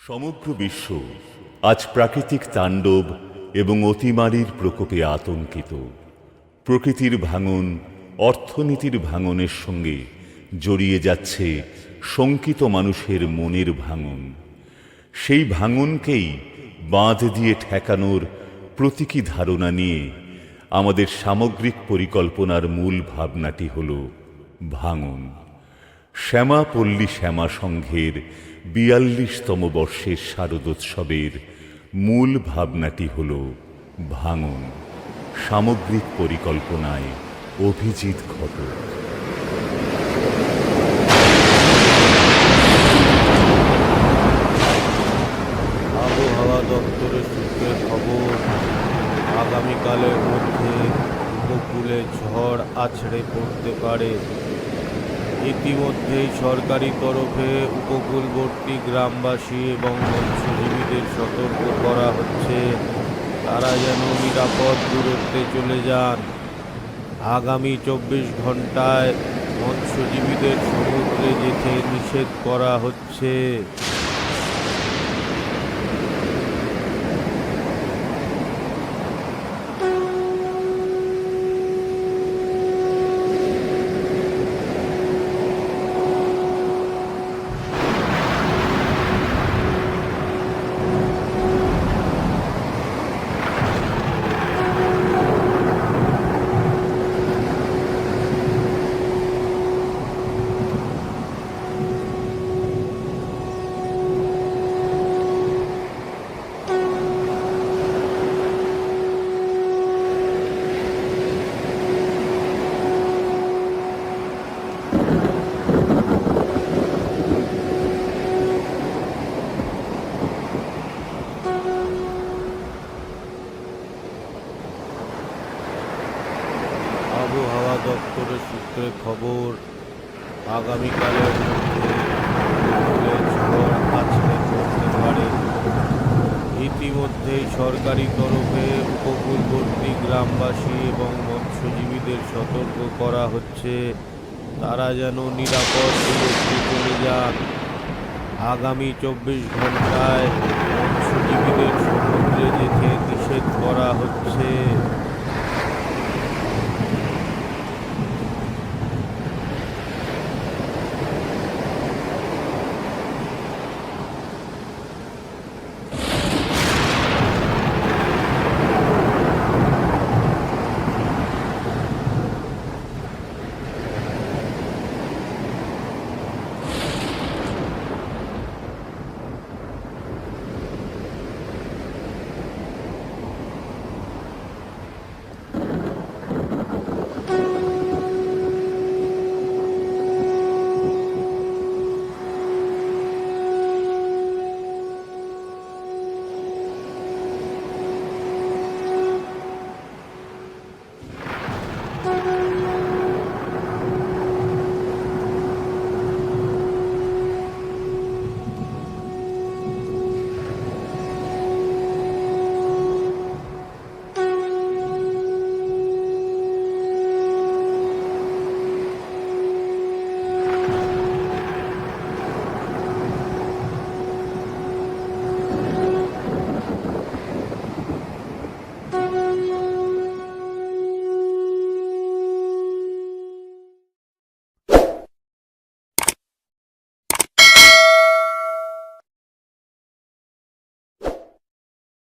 সমগ্র বিশ্ব আজ প্রাকৃতিক তাণ্ডব এবং অতিমারির প্রকোপে আতঙ্কিত। প্রকৃতির ভাঙন, অর্থনীতির ভাঙনের সঙ্গে জড়িয়ে যাচ্ছে শঙ্কিত মানুষের মনের ভাঙন। সেই ভাঙনকেই বাঁধ দিয়ে ঠেকানোর প্রতীকী ধারণা নিয়ে আমাদের সামগ্রিক পরিকল্পনার মূল ভাবনাটি হল ভাঙন। শ্যামা পল্লী শ্যামা সংঘের ৪২তম বর্ষের শারদোৎসবের মূল ভাবনাটি হল ভাঙন। সামগ্রিক পরিকল্পনায় অভিজিৎ ঘটক। আবহাওয়া দপ্তরের সূত্রের খবর, আগামীকালের মধ্যে উপকূলে ঝড় আছড়ে পড়তে পারে। ইতিমধ্যেই সরকারি তরফে উপকূলবর্তী গ্রামবাসী এবং মৎস্যজীবীদের সতর্ক করা হচ্ছে, তারা যেন নিরাপদ দূরত্বে চলে যান। আগামী ২৪ ঘন্টায় মৎস্যজীবীদের সমুদ্রে যেতে নিষেধ করা হচ্ছে। আবহাওয়া দপ্তরের সূত্রে খবর, আগামীকালের মধ্যে উপকূলে ঝড় আছড়ে পড়তে পারে। ইতিমধ্যেই সরকারি তরফে উপকূলবর্তী গ্রামবাসী এবং মৎস্যজীবীদের সতর্ক করা হচ্ছে, তারা যেন নিরাপদ দূরত্বে চলে যান। আগামী ২৪ ঘন্টায় মৎস্যজীবীদের সমুদ্রে যেতে নিষেধ করা হচ্ছে।